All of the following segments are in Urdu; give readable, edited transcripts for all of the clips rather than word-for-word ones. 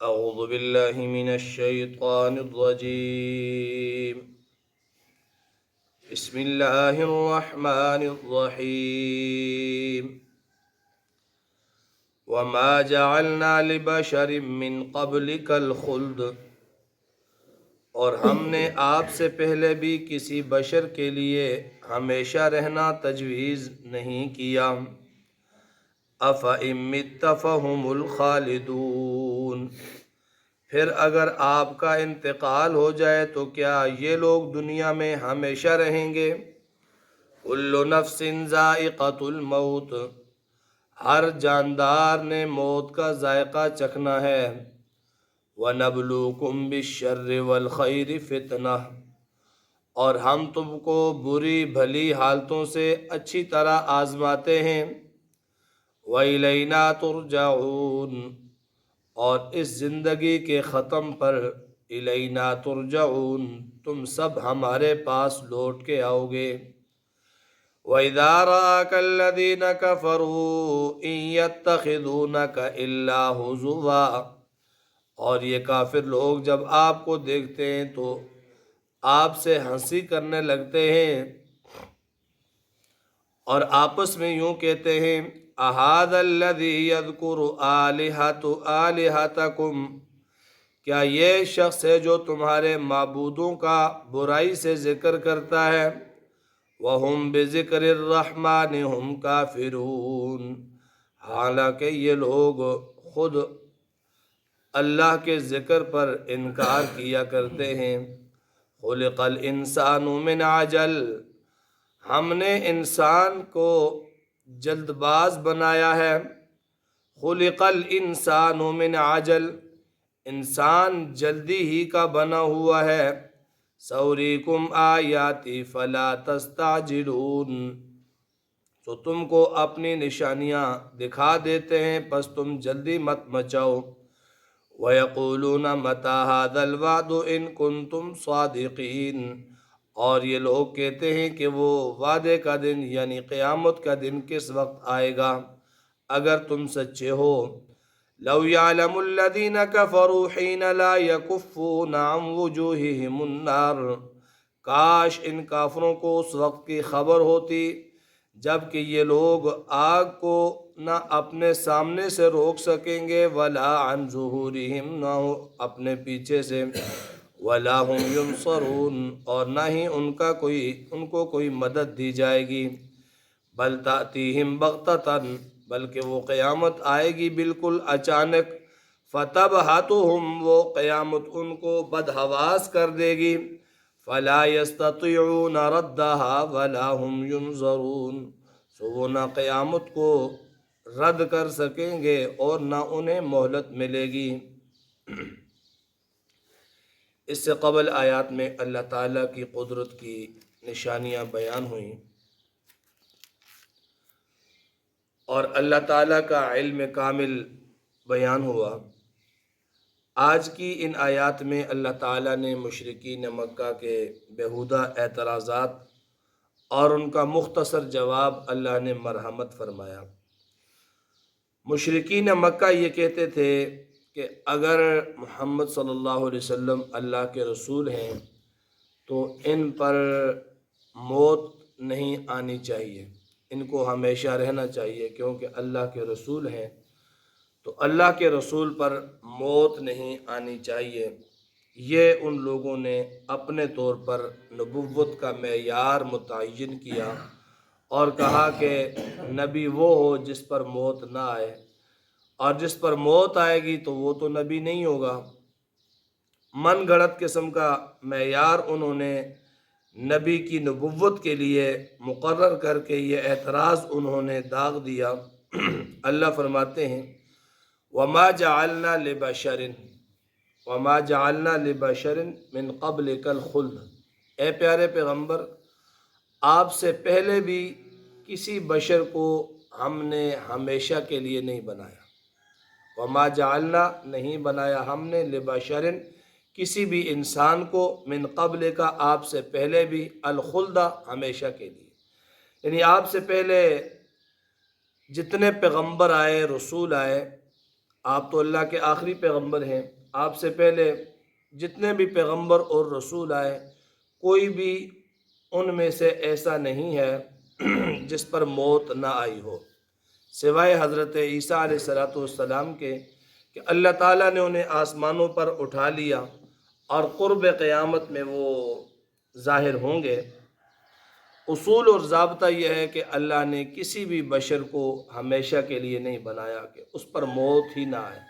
أعوذ بالله من الشيطان الرجيم. بسم الله الرحمن الرحيم. وما جعلنا لبشر من قبلك الخلد، اور ہم نے آپ سے پہلے بھی کسی بشر کے لیے ہمیشہ رہنا تجویز نہیں کیا. أَفَإِن مِّتَّ فَهُمُ الْخَالِدُونَ، پھر اگر آپ کا انتقال ہو جائے تو کیا یہ لوگ دنیا میں ہمیشہ رہیں گے؟ كُلُّ نَفْسٍ ذَائِقَةُ الْمَوْتِ، ہر جاندار نے موت کا ذائقہ چکھنا ہے. وَنَبْلُوكُمْ بِالشَّرِّ وَالْخَيْرِ فِتْنَةً، اور ہم تم کو بری بھلی حالتوں سے اچھی طرح آزماتے ہیں. وَإِلَيْنَا تُرْجَعُونَ، اور اس زندگی کے ختم پر اِلَيْنَا تُرْجَعُونَ، تم سب ہمارے پاس لوٹ کے آؤ گے. وَإِذَا رَآكَ الَّذِينَ كَفَرُوا إِن يَتَّخِذُونَكَ إِلَّا هُزُوًا، اور یہ کافر لوگ جب آپ کو دیکھتے ہیں تو آپ سے ہنسی کرنے لگتے ہیں اور آپس میں یوں کہتے ہیں: أَهَذَا الَّذِي يَذْكُرُ آلِهَتَكُمْ، کیا یہ شخص ہے جو تمہارے معبودوں کا برائی سے ذکر کرتا ہے؟ وَهُمْ بِذِكْرِ الرَّحْمَنِ هُمْ كَافِرُونَ، حالانکہ یہ لوگ خود اللہ کے ذکر پر انکار کیا کرتے ہیں. خُلِقَ الْإِنسَانُ مِنْ عَجَلٍ، ہم نے انسان کو جلد باز بنایا ہے. خُلِقَ الْإِنسَانُ مِنْ عَجَلٍ، انسان جلدی ہی کا بنا ہوا ہے. سَأُرِيكُمْ آيَاتِي فَلَا تَسْتَعْجِلُونَ، تو تم کو اپنی نشانیاں دکھا دیتے ہیں پس تم جلدی مت مچاؤ. وَيَقُولُونَ مَتَى هَذَا الْوَعْدُ إِن كُنتُمْ صَادِقِينَ، اور یہ لوگ کہتے ہیں کہ وہ وعدے کا دن یعنی قیامت کا دن کس وقت آئے گا اگر تم سچے ہو. لَوْ يَعْلَمُ الَّذِينَ كَفَرُوا حِينَ لَا يَكُفُّونَ عَنْ وُجُوهِهِمُ النَّارِ، کاش ان کافروں کو اس وقت کی خبر ہوتی جب کہ یہ لوگ آگ کو نہ اپنے سامنے سے روک سکیں گے، وَلَا عَنْ ظُهُورِهِمْ، نہ اپنے پیچھے سے، وَلَا هُمْ يُنصَرُونَ، اور نہ ہی ان کو کوئی مدد دی جائے گی. بَلْ تَأْتِيهِمْ بَغْتَةً، بلکہ وہ قیامت آئے گی بالکل اچانک. فَتَبْهَتُهُمْ، وہ قیامت ان کو بدحواس کر دے گی. فَلَا يَسْتَطِيعُونَ رَدَّهَا وَلَا هُمْ يُنظَرُونَ، سو وہ نہ قیامت کو رد کر سکیں گے اور نہ انہیں مہلت ملے گی. اس سے قبل آیات میں اللہ تعالیٰ کی قدرت کی نشانیاں بیان ہوئیں اور اللہ تعالیٰ کا علم کامل بیان ہوا. آج کی ان آیات میں اللہ تعالیٰ نے مشرکین مکہ کے بیہودہ اعتراضات اور ان کا مختصر جواب اللہ نے مرحمت فرمایا. مشرکین مکہ یہ کہتے تھے کہ اگر محمد صلی اللہ علیہ وسلم اللہ کے رسول ہیں تو ان پر موت نہیں آنی چاہیے، ان کو ہمیشہ رہنا چاہیے، کیونکہ اللہ کے رسول ہیں تو اللہ کے رسول پر موت نہیں آنی چاہیے. یہ ان لوگوں نے اپنے طور پر نبوت کا معیار متعین کیا اور کہا کہ نبی وہ ہو جس پر موت نہ آئے، اور جس پر موت آئے گی تو وہ تو نبی نہیں ہوگا. من گھڑت قسم کا معیار انہوں نے نبی کی نبوت کے لیے مقرر کر کے یہ اعتراض انہوں نے داغ دیا. اللہ فرماتے ہیں: وَمَا جَعَلْنَا لِبَشَرٍ مِّن قَبْلِكَ الْخُلْدَ، اے پیارے پیغمبر، آپ سے پہلے بھی کسی بشر کو ہم نے ہمیشہ کے لیے نہیں بنایا. وَمَا جَعَلْنَا، نہیں بنایا ہم نے، لِبَشَرٍ، کسی بھی انسان کو، من قبل کا، آپ سے پہلے بھی، الخلد، ہمیشہ کے لیے. یعنی آپ سے پہلے جتنے پیغمبر آئے، رسول آئے، آپ تو اللہ کے آخری پیغمبر ہیں، آپ سے پہلے جتنے بھی پیغمبر اور رسول آئے کوئی بھی ان میں سے ایسا نہیں ہے جس پر موت نہ آئی ہو، سوائے حضرت عیسیٰ علیہ السلام کے کہ اللہ تعالیٰ نے انہیں آسمانوں پر اٹھا لیا اور قرب قیامت میں وہ ظاہر ہوں گے۔ اصول اور ضابطہ یہ ہے کہ اللہ نے کسی بھی بشر کو ہمیشہ کے لیے نہیں بنایا کہ اس پر موت ہی نہ آئے،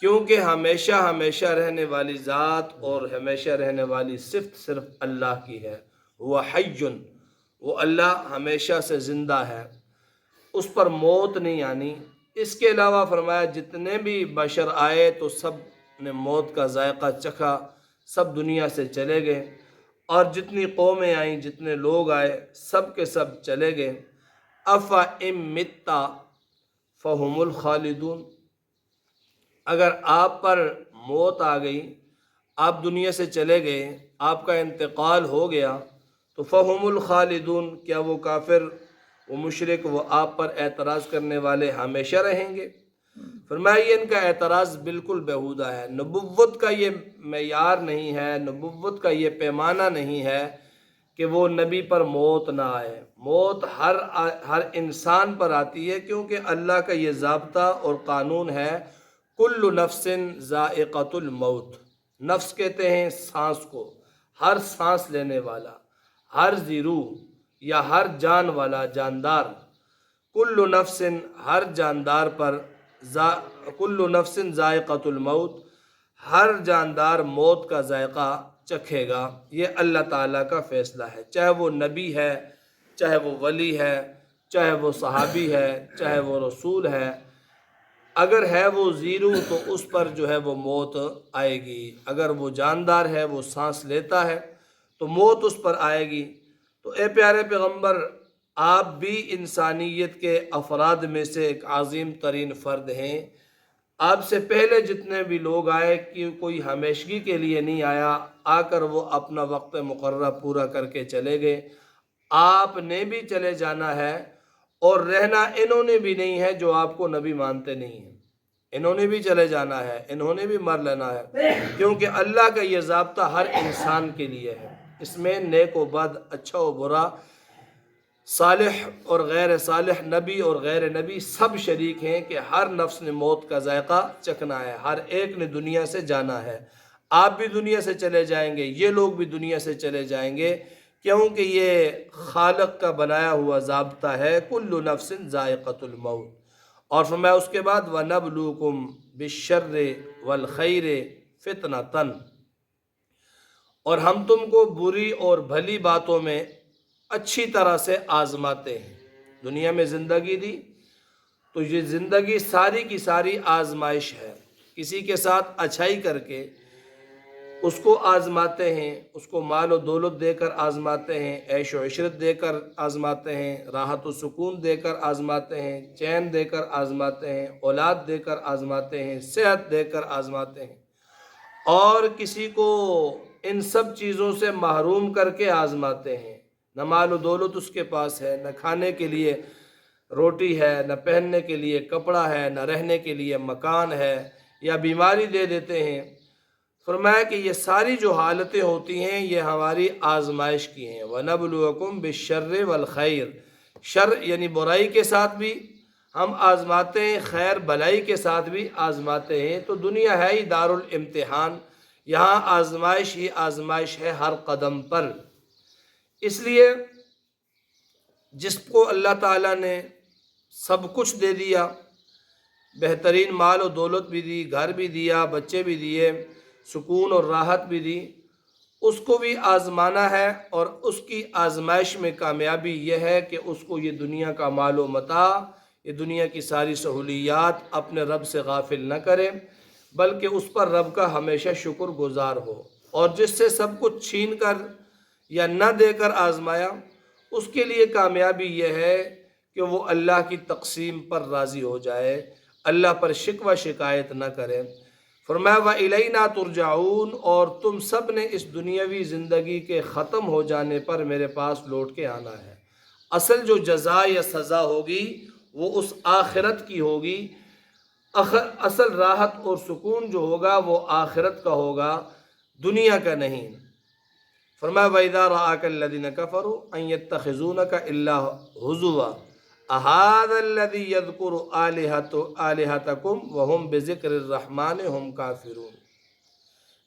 کیونکہ ہمیشہ ہمیشہ رہنے والی ذات اور ہمیشہ رہنے والی صفت صرف اللہ کی ہے۔ وہ حی، وہ اللہ ہمیشہ سے زندہ ہے، اس پر موت نہیں آنی۔ اس کے علاوہ فرمایا جتنے بھی بشر آئے تو سب نے موت کا ذائقہ چکھا، سب دنیا سے چلے گئے، اور جتنی قومیں آئیں، جتنے لوگ آئے، سب کے سب چلے گئے۔ افا ام متا فہم الخالدون، اگر آپ پر موت آ گئی، آپ دنیا سے چلے گئے، آپ کا انتقال ہو گیا، تو فہم الخالدون، کیا وہ کافر، وہ مشرک، وہ آپ پر اعتراض کرنے والے ہمیشہ رہیں گے؟ فرمایا یہ ان کا اعتراض بالکل بیہودہ ہے۔ نبوت کا یہ معیار نہیں ہے، نبوت کا یہ پیمانہ نہیں ہے کہ وہ نبی پر موت نہ آئے۔ موت ہر انسان پر آتی ہے، کیونکہ اللہ کا یہ ضابطہ اور قانون ہے، کل نفس ذائقۃ الموت۔ نفس کہتے ہیں سانس کو، ہر سانس لینے والا، ہر ذی روح یا ہر جان والا، جاندار، کل نفس، ہر جاندار پر، کل نفس ذائقۃ الموت، ہر جاندار موت کا ذائقہ چکھے گا۔ یہ اللہ تعالیٰ کا فیصلہ ہے، چاہے وہ نبی ہے، چاہے وہ ولی ہے، چاہے وہ صحابی ہے، چاہے وہ رسول ہے، اگر ہے وہ زیرو تو اس پر جو ہے وہ موت آئے گی، اگر وہ جاندار ہے، وہ سانس لیتا ہے تو موت اس پر آئے گی۔ تو اے پیارے پیغمبر، آپ بھی انسانیت کے افراد میں سے ایک عظیم ترین فرد ہیں۔ آپ سے پہلے جتنے بھی لوگ آئے کہ کوئی ہمیشگی کے لیے نہیں آیا، آ کر وہ اپنا وقت مقررہ پورا کر کے چلے گئے۔ آپ نے بھی چلے جانا ہے، اور رہنا انہوں نے بھی نہیں ہے جو آپ کو نبی مانتے نہیں ہیں، انہوں نے بھی چلے جانا ہے، انہوں نے بھی مر لینا ہے، کیونکہ اللہ کا یہ ضابطہ ہر انسان کے لیے ہے۔ اس میں نیک و بد، اچھا و برا، صالح اور غیر صالح، نبی اور غیر نبی، سب شریک ہیں کہ ہر نفس نے موت کا ذائقہ چکھنا ہے، ہر ایک نے دنیا سے جانا ہے۔ آپ بھی دنیا سے چلے جائیں گے، یہ لوگ بھی دنیا سے چلے جائیں گے، کیونکہ یہ خالق کا بنایا ہوا ضابطہ ہے، کل نفس ذائقۃ الموت۔ اور فرمایا اس کے بعد وَنَبْلُوكُمْ بِالشَّرِّ وَالْخَيْرِ فِتْنَةً، اور ہم تم کو بری اور بھلی باتوں میں اچھی طرح سے آزماتے ہیں۔ دنیا میں زندگی دی تو یہ زندگی ساری کی ساری آزمائش ہے، کسی کے ساتھ اچھائی کر کے اس کو آزماتے ہیں، اس کو مال و دولت دے کر آزماتے ہیں، عیش و عشرت دے کر آزماتے ہیں، راحت و سکون دے کر آزماتے ہیں، چین دے کر آزماتے ہیں، اولاد دے کر آزماتے ہیں، صحت دے کر آزماتے ہیں، اور کسی کو ان سب چیزوں سے محروم کر کے آزماتے ہیں۔ نہ مال و دولت اس کے پاس ہے، نہ کھانے کے لیے روٹی ہے، نہ پہننے کے لیے کپڑا ہے، نہ رہنے کے لیے مکان ہے، یا بیماری دے دیتے ہیں۔ فرمایا کہ یہ ساری جو حالتیں ہوتی ہیں یہ ہماری آزمائش کی ہیں۔ وَنَبْلُوَكُمْ بِالشَّرِّ وَالْخَيْرِ، شر یعنی برائی کے ساتھ بھی ہم آزماتے ہیں، خیر بھلائی کے ساتھ بھی آزماتے ہیں۔ تو دنیا ہے ہی دار الامتحان، یہاں آزمائش ہی آزمائش ہے ہر قدم پر۔ اس لیے جس کو اللہ تعالیٰ نے سب کچھ دے دیا، بہترین مال و دولت بھی دی، گھر بھی دیا، بچے بھی دیے، سکون اور راحت بھی دی، اس کو بھی آزمانا ہے، اور اس کی آزمائش میں کامیابی یہ ہے کہ اس کو یہ دنیا کا مال و متاع، یہ دنیا کی ساری سہولیات اپنے رب سے غافل نہ کرے، بلکہ اس پر رب کا ہمیشہ شکر گزار ہو۔ اور جس سے سب کچھ چھین کر یا نہ دے کر آزمایا، اس کے لیے کامیابی یہ ہے کہ وہ اللہ کی تقسیم پر راضی ہو جائے، اللہ پر شکوہ شکایت نہ کرے۔ فرمایا وَإِلَيْنَا تُرْجَعُونَ، اور تم سب نے اس دنیاوی زندگی کے ختم ہو جانے پر میرے پاس لوٹ کے آنا ہے۔ اصل جو جزا یا سزا ہوگی وہ اس آخرت کی ہوگی، اصل راحت اور سکون جو ہوگا وہ آخرت کا ہوگا، دنیا کا نہیں۔ فرمایا وَإِذَا رَآكَ الَّذِينَ كَفَرُوا أَن يَتَّخِذُونَكَ إِلَّا هُزُوًا أَهَٰذَا الَّذِي يَذْكُرُ آلِهَتَكُمْ وَهُمْ بِذِكْرِ الرَّحْمَٰنِ هُمْ كَافِرُونَ۔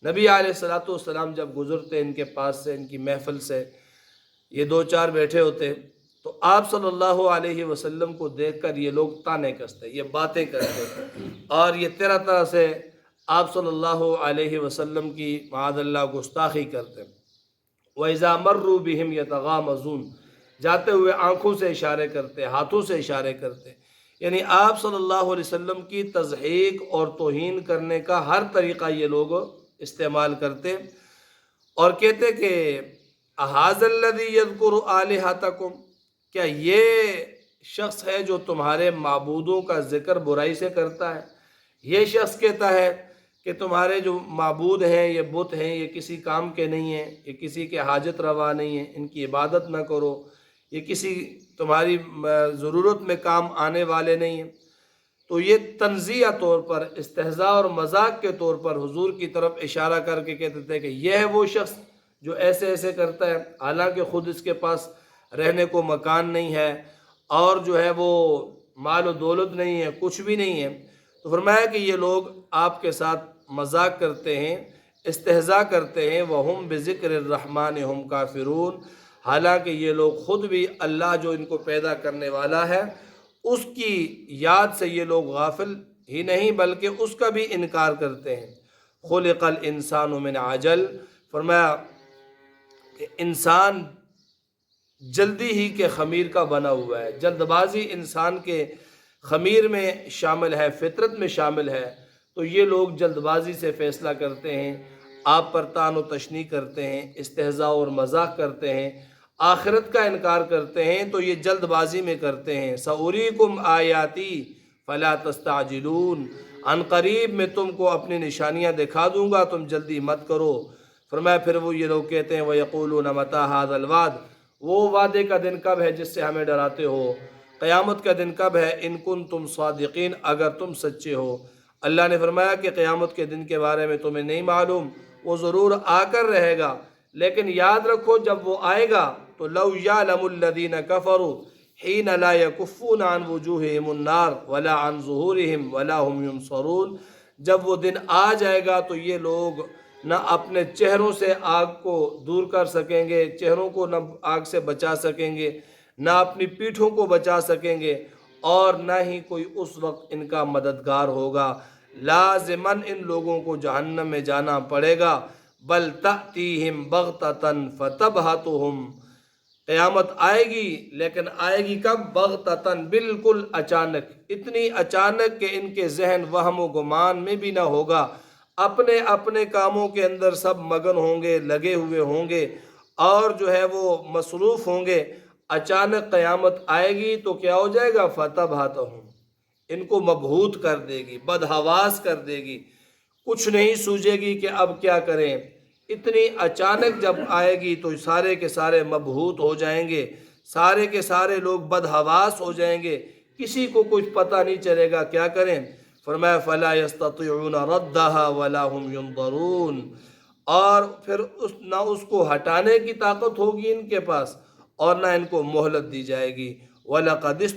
نبی علیہ الصلوۃ والسلام جب گزرتے ان کے پاس سے، ان کی محفل سے، یہ دو چار بیٹھے ہوتے، تو آپ صلی اللہ علیہ وسلم کو دیکھ کر یہ لوگ تانے کستے، یہ باتیں کرتے اور یہ طرح طرح سے آپ صلی اللہ علیہ وسلم کی معاذ اللہ گستاخی کرتے۔ وَإِذَا مَرُّوا بِهِمْ يَتَغَامَزُونَ، جاتے ہوئے آنکھوں سے اشارے کرتے، ہاتھوں سے اشارے کرتے، یعنی آپ صلی اللہ علیہ وسلم کی تضحیک اور توہین کرنے کا ہر طریقہ یہ لوگ استعمال کرتے اور کہتے کہ اَهَٰذَا الَّذِي يَذْكُرُ آلِهَتَكُمْ، کیا یہ شخص ہے جو تمہارے معبودوں کا ذکر برائی سے کرتا ہے؟ یہ شخص کہتا ہے کہ تمہارے جو معبود ہیں، یہ بت ہیں، یہ کسی کام کے نہیں ہیں، یہ کسی کے حاجت روا نہیں ہیں، ان کی عبادت نہ کرو، یہ کسی تمہاری ضرورت میں کام آنے والے نہیں ہیں۔ تو یہ تنزیہ طور پر، استہزاء اور مذاق کے طور پر حضور کی طرف اشارہ کر کے کہتے تھے کہ یہ ہے وہ شخص جو ایسے ایسے کرتا ہے، حالانکہ خود اس کے پاس رہنے کو مکان نہیں ہے اور جو ہے وہ مال و دولت نہیں ہے، کچھ بھی نہیں ہے۔ تو فرمایا کہ یہ لوگ آپ کے ساتھ مذاق کرتے ہیں، استہزاء کرتے ہیں، وَهُمْ بِذِكْرِ الرَّحْمَٰنِ هُمْ كَافِرُونَ، حالانکہ یہ لوگ خود بھی اللہ جو ان کو پیدا کرنے والا ہے اس کی یاد سے یہ لوگ غافل ہی نہیں بلکہ اس کا بھی انکار کرتے ہیں۔ خُلِقَ الْإِنسَانُ مِنْ عَجَلٍ، فرمایا کہ انسان جلدی ہی کے خمیر کا بنا ہوا ہے، جلد بازی انسان کے خمیر میں شامل ہے، فطرت میں شامل ہے۔ تو یہ لوگ جلد بازی سے فیصلہ کرتے ہیں، آپ پر طعن و تشنیع کرتے ہیں، استہزاء اور مذاق کرتے ہیں، آخرت کا انکار کرتے ہیں، تو یہ جلد بازی میں کرتے ہیں۔ سَأُرِيكُمْ آیاتی فَلَا تَسْتَعْجِلُونَ، عن قریب میں تم کو اپنی نشانیاں دکھا دوں گا، تم جلدی مت کرو۔ فرمایا پھر وہ یہ لوگ کہتے ہیں وَيَقُولُونَ مَتَىٰ هَٰذَا الْوَعْدُ، وہ وعدے کا دن کب ہے جس سے ہمیں ڈراتے ہو؟ قیامت کا دن کب ہے؟ ان کنتم صادقین، اگر تم سچے ہو۔ اللہ نے فرمایا کہ قیامت کے دن کے بارے میں تمہیں نہیں معلوم، وہ ضرور آ کر رہے گا، لیکن یاد رکھو جب وہ آئے گا تو لو یعلم الذین کفروا حین لا یکفون عن وجوہہم النار ولا عن ظہورہم ولا هم ینصرون، جب وہ دن آ جائے گا تو یہ لوگ نہ اپنے چہروں سے آگ کو دور کر سکیں گے، چہروں کو نہ آگ سے بچا سکیں گے، نہ اپنی پیٹھوں کو بچا سکیں گے، اور نہ ہی کوئی اس وقت ان کا مددگار ہوگا۔ لازماً ان لوگوں کو جہنم میں جانا پڑے گا۔ بل تأتیہم بغتۃ فتبہتہم، قیامت آئے گی، لیکن آئے گی کب؟ بغتۃ، بالکل اچانک، اتنی اچانک کہ ان کے ذہن وہم و گمان میں بھی نہ ہوگا، اپنے اپنے کاموں کے اندر سب مگن ہوں گے، لگے ہوئے ہوں گے اور جو ہے وہ مصروف ہوں گے۔ اچانک قیامت آئے گی تو کیا ہو جائے گا؟ فتبہتہم، ان کو مبہوت کر دے گی، بدحواس کر دے گی، کچھ نہیں سوجے گی کہ اب کیا کریں۔ اتنی اچانک جب آئے گی تو سارے کے سارے مبہوت ہو جائیں گے، سارے کے سارے لوگ بدحواس ہو جائیں گے، کسی کو کچھ پتہ نہیں چلے گا کیا کریں۔ فرمایا فَلَا يَسْتَطِيعُونَ رَدَّهَا وَلَا هُمْ يُنظَرُونَ، اور پھر نہ اس کو ہٹانے کی طاقت ہوگی ان کے پاس اور نہ ان کو مہلت دی جائے گی۔ وَلَقَدِ